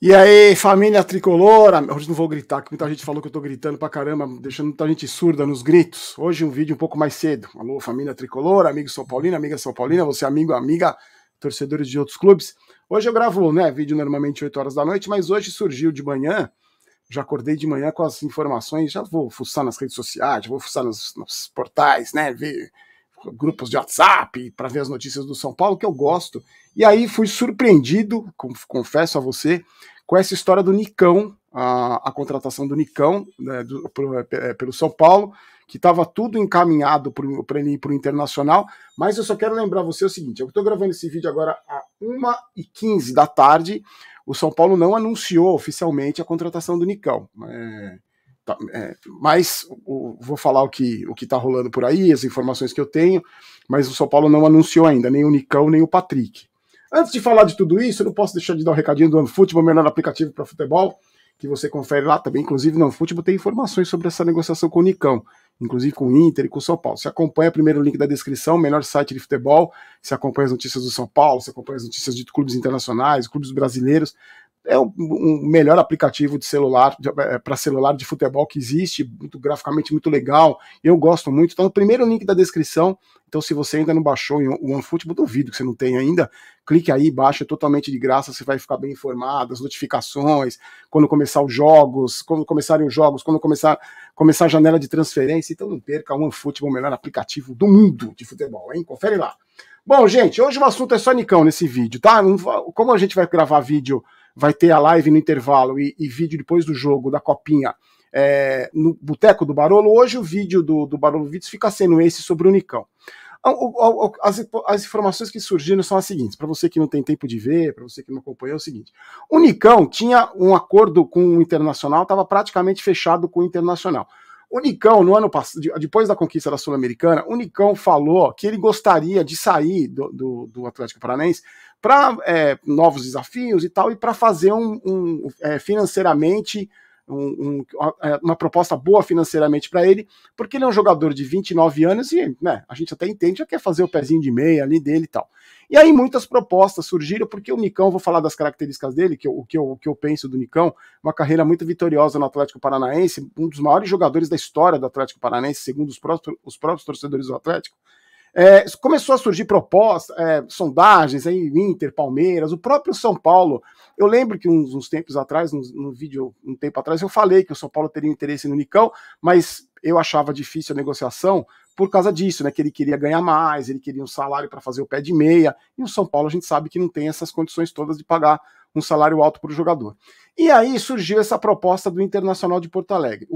E aí, família tricolor, hoje não vou gritar, que muita gente falou que eu tô gritando pra caramba, deixando muita gente surda nos gritos. Hoje um vídeo um pouco mais cedo. Alô, família tricolor, amigo São Paulino, amiga São Paulina, você amigo, amiga, torcedores de outros clubes. Hoje eu gravo, né, vídeo normalmente 8 horas da noite, mas hoje surgiu de manhã, já acordei de manhã com as informações, já vou fuçar nas redes sociais, já vou fuçar nos portais, né, ver grupos de WhatsApp para ver as notícias do São Paulo, que eu gosto. E aí fui surpreendido, confesso a você, com essa história do Nicão, a contratação do Nicão, né, pelo São Paulo, que estava tudo encaminhado para ele ir para o Internacional, mas eu só quero lembrar você o seguinte, eu estou gravando esse vídeo agora às 1h15 da tarde, o São Paulo não anunciou oficialmente a contratação do Nicão. Mas vou falar o que está rolando por aí, as informações que eu tenho, mas o São Paulo não anunciou ainda, nem o Nicão, nem o Patrick. Antes de falar de tudo isso, eu não posso deixar de dar um recadinho do OneFootball, o melhor aplicativo para futebol, que você confere lá também. Inclusive, no OneFootball tem informações sobre essa negociação com o Nicão, inclusive com o Inter e com o São Paulo. Você acompanha primeiro o link da descrição, melhor site de futebol, você acompanha as notícias do São Paulo, você acompanha as notícias de clubes internacionais, clubes brasileiros. É o melhor aplicativo de celular, para celular de futebol que existe, graficamente muito legal, eu gosto muito. Então, no primeiro link da descrição, então se você ainda não baixou o OneFootball, duvido que você não tenha ainda, clique aí, baixa, é totalmente de graça, você vai ficar bem informado, as notificações, quando começar os jogos, quando começarem os jogos, quando começar a janela de transferência, então não perca o OneFootball, o melhor aplicativo do mundo de futebol, hein? Confere lá. Bom, gente, hoje o assunto é só Nicão nesse vídeo, tá? Como a gente vai gravar vídeo, vai ter a live no intervalo e vídeo depois do jogo da Copinha no Boteco do Barolo, hoje o vídeo do Barolo Vídeos fica sendo esse sobre o Nicão. As informações que surgiram são as seguintes, para você que não tem tempo de ver, para você que não acompanhou, é o seguinte: o Nicão tinha um acordo com o Internacional, estava praticamente fechado com o Internacional. O Nicão, no ano passado, depois da conquista da Sul-Americana, o Nicão falou que ele gostaria de sair do Atlético Paranaense para novos desafios e tal, e para fazer financeiramente uma proposta boa financeiramente para ele, porque ele é um jogador de 29 anos e, né, a gente até entende, já quer fazer o pezinho de meia ali dele e tal. E aí muitas propostas surgiram, porque o Nicão, vou falar das características dele, o que eu penso do Nicão, uma carreira muito vitoriosa no Atlético Paranaense, um dos maiores jogadores da história do Atlético Paranaense, segundo os próprios torcedores do Atlético. Começou a surgir propostas, sondagens, aí, Inter, Palmeiras, o próprio São Paulo. Eu lembro que uns tempos atrás, no vídeo, um tempo atrás, eu falei que o São Paulo teria interesse no Nicão, mas eu achava difícil a negociação por causa disso, né? Que ele queria ganhar mais, ele queria um salário para fazer o pé de meia, e o São Paulo a gente sabe que não tem essas condições todas de pagar um salário alto para o jogador. E aí surgiu essa proposta do Internacional de Porto Alegre.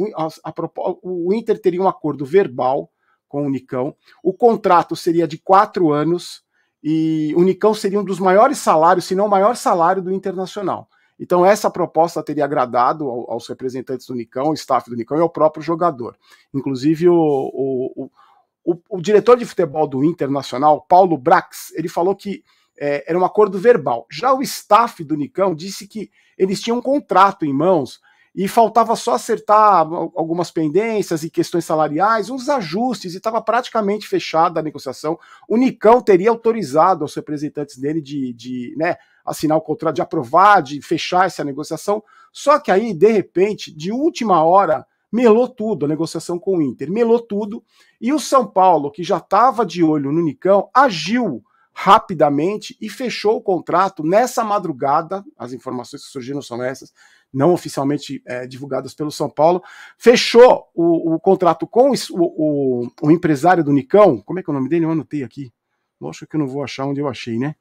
O Inter teria um acordo verbal com o Nicão, o contrato seria de 4 anos e o Nicão seria um dos maiores salários, se não o maior salário do Internacional. Então essa proposta teria agradado aos representantes do Nicão, o staff do Nicão e ao próprio jogador. Inclusive o diretor de futebol do Internacional, Paulo Brax, ele falou que era um acordo verbal. Já o staff do Nicão disse que eles tinham um contrato em mãos e faltava só acertar algumas pendências e questões salariais, uns ajustes, e estava praticamente fechada a negociação. O Nicão teria autorizado aos representantes dele de assinar o contrato, de aprovar, de fechar essa negociação, só que aí, de repente, de última hora, melou tudo, a negociação com o Inter, melou tudo, e o São Paulo, que já estava de olho no Nicão, agiu rapidamente e fechou o contrato nessa madrugada, as informações que surgiram são essas, não oficialmente divulgadas pelo São Paulo, fechou o contrato com o empresário do Nicão, como é que é o nome dele? Eu anotei aqui, lógico que eu não vou achar onde eu achei, né?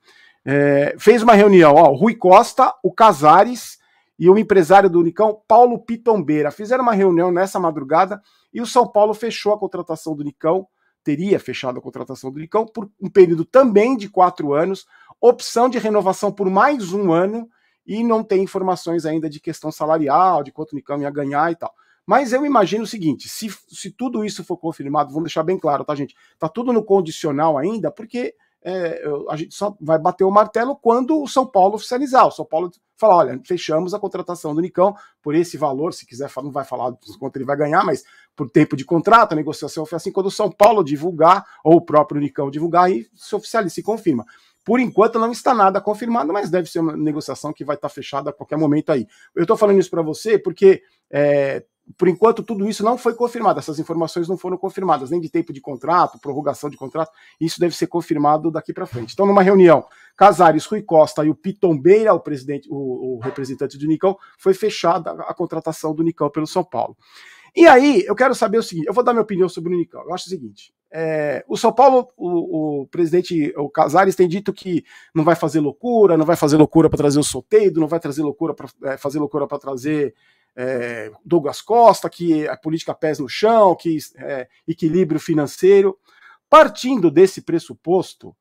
Fez uma reunião, o Rui Costa, o Casares e o empresário do Nicão, Paulo Pitombeira, fizeram uma reunião nessa madrugada e o São Paulo fechou a contratação do Nicão, teria fechado a contratação do Nicão por um período também de 4 anos, opção de renovação por mais 1 ano, e não tem informações ainda de questão salarial, de quanto o Nicão ia ganhar e tal. Mas eu imagino o seguinte, se tudo isso for confirmado, vamos deixar bem claro, tá, gente? Tá tudo no condicional ainda, porque a gente só vai bater o martelo quando o São Paulo oficializar. O São Paulo falar, olha, fechamos a contratação do Nicão por esse valor, se quiser, não vai falar quanto ele vai ganhar, mas por tempo de contrato, a negociação foi assim, quando o São Paulo divulgar, ou o próprio Nicão divulgar, aí se oficializa, se confirma. Por enquanto não está nada confirmado, mas deve ser uma negociação que vai estar fechada a qualquer momento aí. Eu estou falando isso para você porque, por enquanto, tudo isso não foi confirmado, essas informações não foram confirmadas, nem de tempo de contrato, prorrogação de contrato, isso deve ser confirmado daqui para frente. Então, numa reunião, Casares, Rui Costa e o Pitombeira, o representante do Nicão, foi fechada a contratação do Nicão pelo São Paulo. E aí, eu quero saber o seguinte, eu vou dar minha opinião sobre o Nicão. Eu acho o seguinte, o São Paulo, o presidente, o Casares tem dito que não vai fazer loucura, não vai fazer loucura para trazer o Soteldo, não vai fazer loucura para trazer Douglas Costa, que a política pés no chão, que equilíbrio financeiro. Partindo desse pressuposto,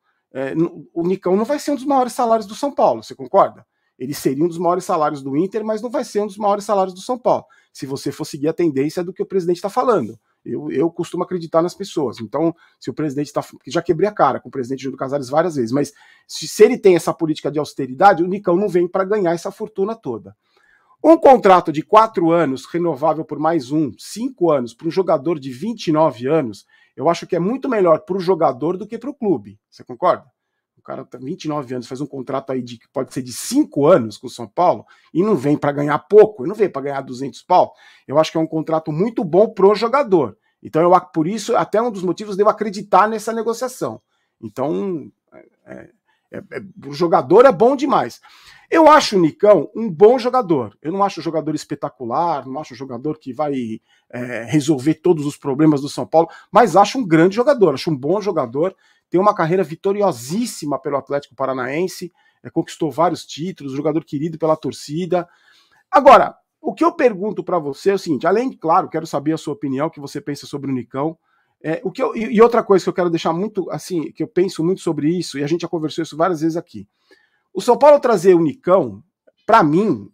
o Nicão não vai ser um dos maiores salários do São Paulo, você concorda? Ele seria um dos maiores salários do Inter, mas não vai ser um dos maiores salários do São Paulo, se você for seguir a tendência do que o presidente está falando. Eu costumo acreditar nas pessoas. Então, se o presidente está... Já quebrei a cara com o presidente Júlio Casares várias vezes, mas se ele tem essa política de austeridade, o Nicão não vem para ganhar essa fortuna toda. Um contrato de 4 anos, renovável por mais 5 anos, para um jogador de 29 anos, eu acho que é muito melhor para o jogador do que para o clube. Você concorda? O cara tem 29 anos, faz um contrato aí que pode ser de 5 anos com o São Paulo e não vem para ganhar pouco, não vem para ganhar 200 pau. Eu acho que é um contrato muito bom pro jogador. Então, por isso, até um dos motivos de eu acreditar nessa negociação. Então, o jogador é bom demais. Eu acho o Nicão um bom jogador. Eu não acho um jogador espetacular, não acho um jogador que vai resolver todos os problemas do São Paulo, mas acho um grande jogador, acho um bom jogador. Tem uma carreira vitoriosíssima pelo Atlético Paranaense, conquistou vários títulos, jogador querido pela torcida. Agora, o que eu pergunto para você é o seguinte, além, claro, quero saber a sua opinião, o que você pensa sobre o Nicão. E outra coisa que eu quero deixar muito, assim, que eu penso muito sobre isso, e a gente já conversou isso várias vezes aqui. O São Paulo trazer o Nicão, para mim,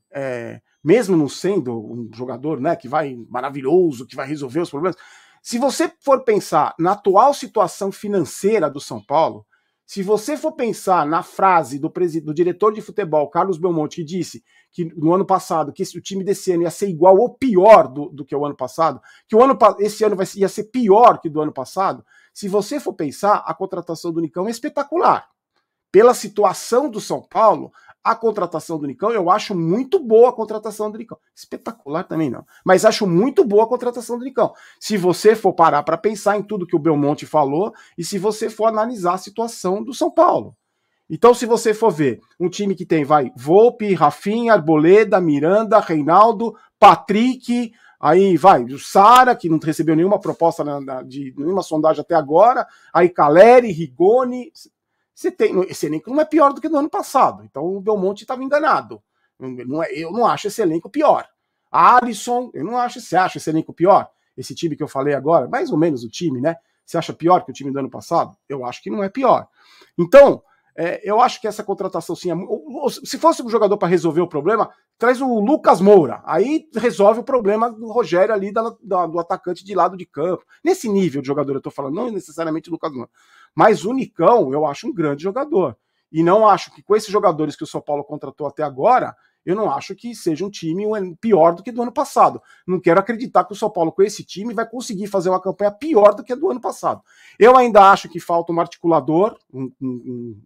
mesmo não sendo um jogador, né, que vai maravilhoso, que vai resolver os problemas, se você for pensar na atual situação financeira do São Paulo, se você for pensar na frase do diretor de futebol, Carlos Belmonte, que disse que no ano passado, que o time desse ano ia ser igual ou pior do que o ano passado, que esse ano ia ser pior que do ano passado, se você for pensar, a contratação do Nicão é espetacular. Pela situação do São Paulo, a contratação do Nicão, eu acho muito boa a contratação do Nicão. Espetacular também não, mas acho muito boa a contratação do Nicão. Se você for parar para pensar em tudo que o Belmonte falou e se você for analisar a situação do São Paulo. Então, se você for ver um time que tem, Volpe, Rafinha, Arboleda, Miranda, Reinaldo, Patrick, aí o Sara, que não recebeu nenhuma proposta de nenhuma sondagem até agora, aí Caleri, Rigoni... Esse elenco não é pior do que do ano passado. Então o Belmonte estava enganado. Eu não acho esse elenco pior. Alisson, eu não acho. Você acha esse elenco pior? Esse time que eu falei agora, mais ou menos o time, né? Você acha pior que o time do ano passado? Eu acho que não é pior. Então, eu acho que essa contratação, sim, se fosse um jogador para resolver o problema, traz o Lucas Moura. Aí resolve o problema do Rogério ali, do atacante de lado de campo. Nesse nível de jogador eu estou falando, não necessariamente o Lucas Moura. Mas o Nicão, eu acho um grande jogador. E não acho que com esses jogadores que o São Paulo contratou até agora, eu não acho que seja um time pior do que do ano passado. Não quero acreditar que o São Paulo, com esse time, vai conseguir fazer uma campanha pior do que a do ano passado. Eu ainda acho que falta um articulador, um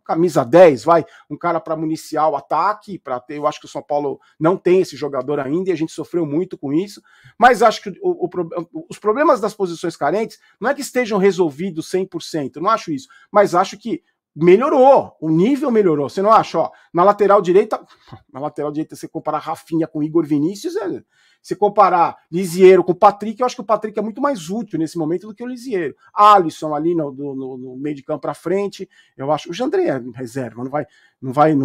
camisa 10, um cara para municiar o ataque. Eu acho que o São Paulo não tem esse jogador ainda e a gente sofreu muito com isso. Mas acho que os problemas das posições carentes não é que estejam resolvidos 100%, eu não acho isso. Mas acho que melhorou, o nível melhorou. Você não acha? Ó, na lateral direita, você comparar Rafinha com Igor Vinícius, você comparar Lisiero com Patrick, eu acho que o Patrick é muito mais útil nesse momento do que o Lisiero. Alisson ali no meio de campo para frente, eu acho. O Jandré é reserva, não vai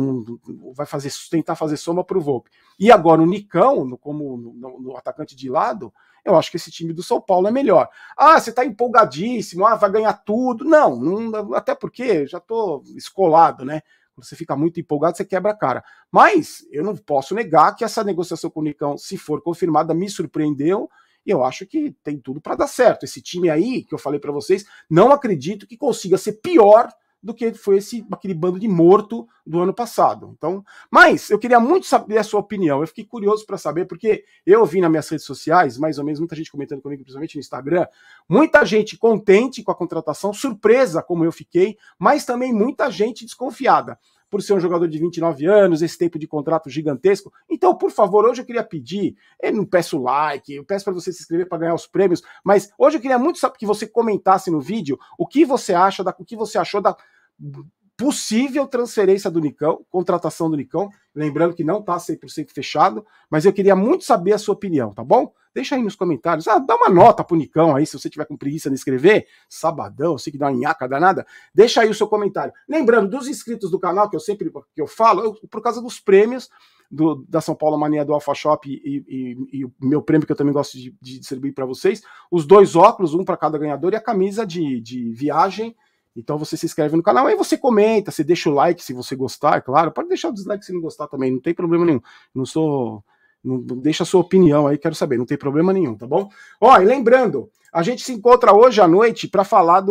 tentar fazer soma pro Volpe. E agora o Nicão, no atacante de lado, eu acho que esse time do São Paulo é melhor. Você tá empolgadíssimo, vai ganhar tudo. Não, até porque já tô escolado, né? Quando você fica muito empolgado, você quebra a cara. Mas eu não posso negar que essa negociação com o Nicão, se for confirmada, me surpreendeu. E eu acho que tem tudo para dar certo. Esse time aí, que eu falei para vocês, não acredito que consiga ser pior do que foi aquele bando de morto do ano passado. Então, mas eu queria muito saber a sua opinião. Eu fiquei curioso para saber, porque eu vi nas minhas redes sociais, mais ou menos, muita gente comentando comigo, principalmente no Instagram, muita gente contente com a contratação, surpresa como eu fiquei, mas também muita gente desconfiada por ser um jogador de 29 anos, esse tempo de contrato gigantesco. Então, por favor, hoje eu queria pedir, eu não peço like, eu peço para você se inscrever para ganhar os prêmios, mas hoje eu queria muito saber que você comentasse no vídeo o que você acha, o que você achou da possível transferência do Nicão, contratação do Nicão, lembrando que não está 100% fechado, mas eu queria muito saber a sua opinião, tá bom? Deixa aí nos comentários, dá uma nota pro Nicão aí, se você tiver com preguiça de escrever, sabadão, eu sei que dá uma nhaca danada, deixa aí o seu comentário. Lembrando, dos inscritos do canal, que eu falo, por causa dos prêmios da São Paulo Mania do Alpha Shop e o meu prêmio que eu também gosto de distribuir para vocês, os 2 óculos, um para cada ganhador, e a camisa de viagem. Então você se inscreve no canal, aí você comenta, você deixa o like se você gostar, é claro, pode deixar o dislike se não gostar também, não tem problema nenhum, não deixa a sua opinião aí, quero saber, não tem problema nenhum, tá bom? Ó, e lembrando, a gente se encontra hoje à noite para falar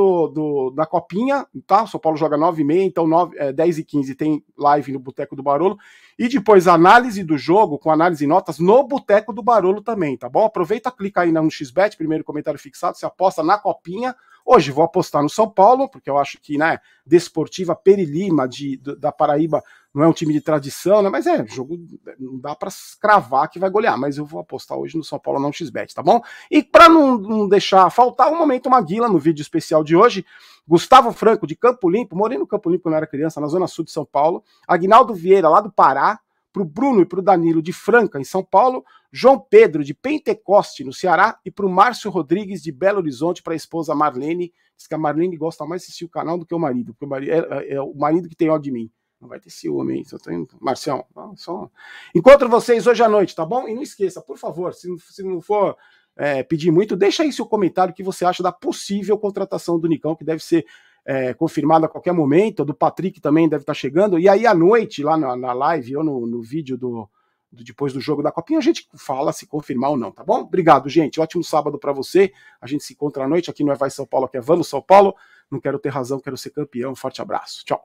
da Copinha, tá? O São Paulo joga 9h30, então 10h15 tem live no Boteco do Barolo, e depois análise do jogo, com análise e notas, no Boteco do Barolo também, tá bom? Aproveita, clica aí no XBet, primeiro comentário fixado, você aposta na Copinha. Hoje vou apostar no São Paulo, porque eu acho que, né, Desportiva Perilima da Paraíba não é um time de tradição, né, mas jogo não dá para cravar que vai golear, mas eu vou apostar hoje no São Paulo, não XBet, tá bom? E para não deixar faltar, um momento Maguila no vídeo especial de hoje, Gustavo Franco, de Campo Limpo, morei no Campo Limpo quando eu era criança, na zona sul de São Paulo, Aguinaldo Vieira, lá do Pará, pro Bruno e pro Danilo de Franca, em São Paulo, João Pedro de Pentecoste, no Ceará, e pro Márcio Rodrigues de Belo Horizonte, para a esposa Marlene. Diz que a Marlene gosta mais de assistir o canal do que o marido, porque é o marido que tem ódio de mim. Não vai ter ciúme, hein? Marcião, só... Encontro vocês hoje à noite, tá bom? E não esqueça, por favor, se não for pedir muito, deixa aí seu comentário o que você acha da possível contratação do Nicão, que deve ser confirmada a qualquer momento, do Patrick também deve estar chegando, e aí à noite, lá na live ou no vídeo depois do jogo da Copinha, a gente fala se confirmar ou não, tá bom? Obrigado, gente, ótimo sábado pra você, a gente se encontra à noite, aqui não é Vai São Paulo, aqui é Vamos São Paulo, não quero ter razão, quero ser campeão, forte abraço, tchau.